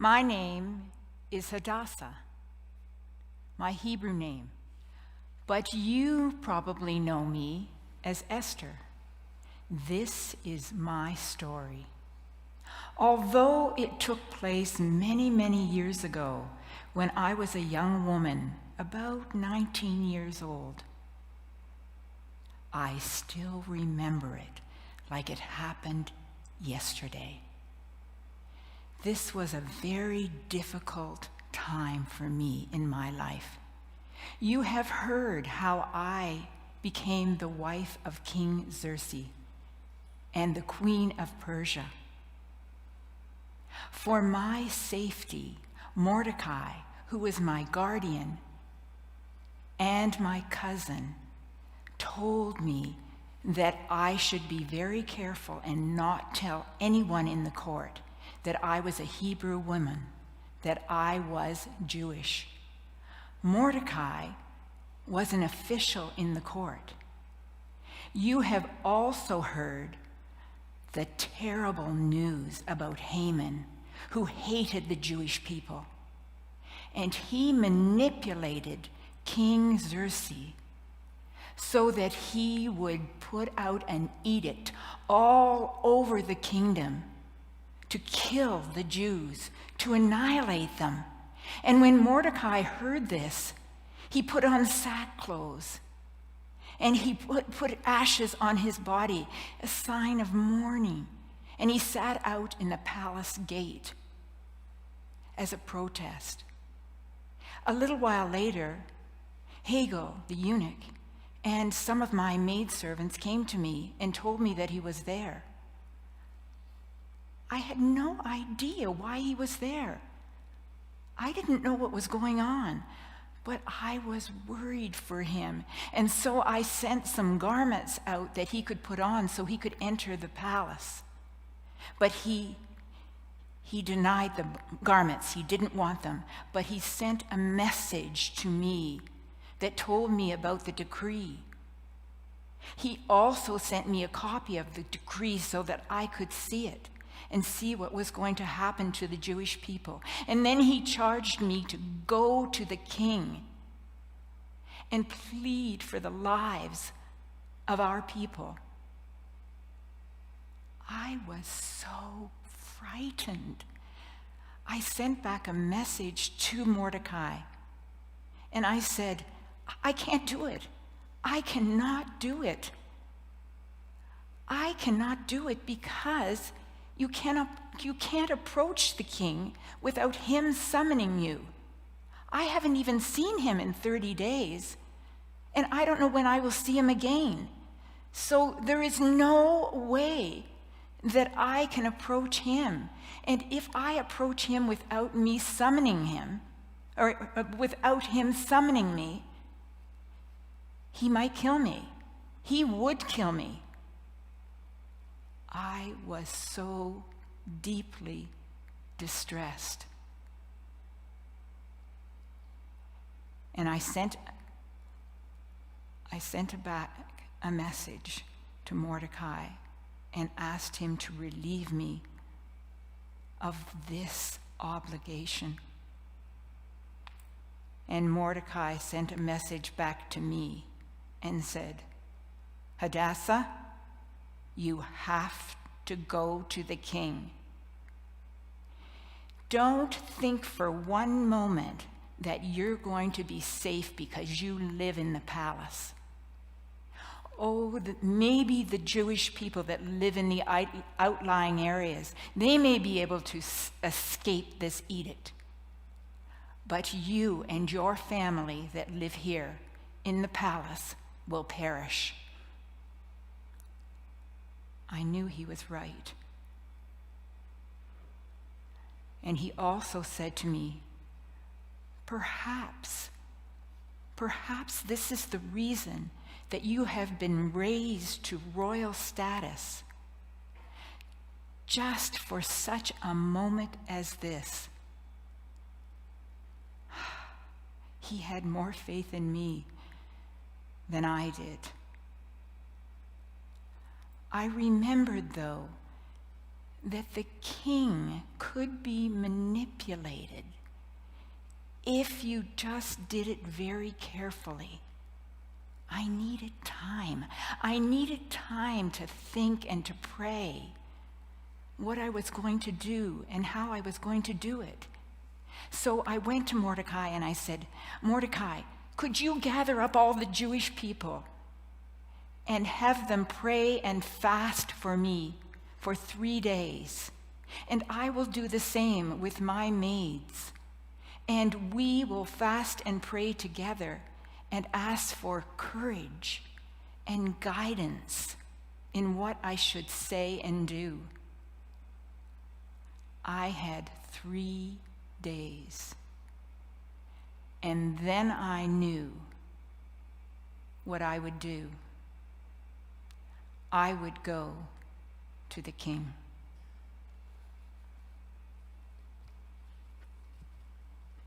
My name is Hadassah, my Hebrew name, but you probably know me as Esther. This is my story. Although it took place many, many years ago when I was a young woman, about 19 years old, I still remember it like it happened yesterday. This was a very difficult time for me in my life. You have heard how I became the wife of King Xerxes and the Queen of Persia. For my safety, Mordecai, who was my guardian and my cousin, told me that I should be very careful and not tell anyone in the court that I was a Hebrew woman, that I was Jewish. Mordecai was an official in the court. You have also heard the terrible news about Haman, who hated the Jewish people. And he manipulated King Xerxes so that he would put out an edict all over the kingdom to kill the Jews, to annihilate them. And when Mordecai heard this, he put on sackcloth and he put ashes on his body, a sign of mourning. And he sat out in the palace gate as a protest. A little while later, Hagel, the eunuch, and some of my maidservants came to me and told me that he was there. I had no idea why he was there. I didn't know what was going on, but I was worried for him. And so I sent some garments out that he could put on so he could enter the palace. But he denied the garments. He didn't want them. But he sent a message to me that told me about the decree. He also sent me a copy of the decree so that I could see it and see what was going to happen to the Jewish people. And then he charged me to go to the king and plead for the lives of our people. I was so frightened. I sent back a message to Mordecai, and I said, I can't do it. I cannot do it. I cannot do it because you can't approach the king without him summoning you. I haven't even seen him in 30 days, and I don't know when I will see him again. So there is no way that I can approach him. And if I approach him without me summoning him, or without him summoning me, he might kill me. He would kill me. I was so deeply distressed. And I sent back a message to Mordecai and asked him to relieve me of this obligation. And Mordecai sent a message back to me and said, Hadassah, you have to go to the king. Don't think for one moment that you're going to be safe because you live in the palace. Oh, maybe the Jewish people that live in the outlying areas, they may be able to escape this edict. But you and your family that live here in the palace will perish. I knew he was right. And he also said to me, perhaps this is the reason that you have been raised to royal status, just for such a moment as this. He had more faith in me than I did. I remembered, though, that the king could be manipulated if you just did it very carefully. I needed time. I needed time to think and to pray what I was going to do and how I was going to do it. So I went to Mordecai and I said, Mordecai, could you gather up all the Jewish people and have them pray and fast for me for 3 days? And I will do the same with my maids. And we will fast and pray together and ask for courage and guidance in what I should say and do. I had 3 days. And then I knew what I would do. I would go to the king.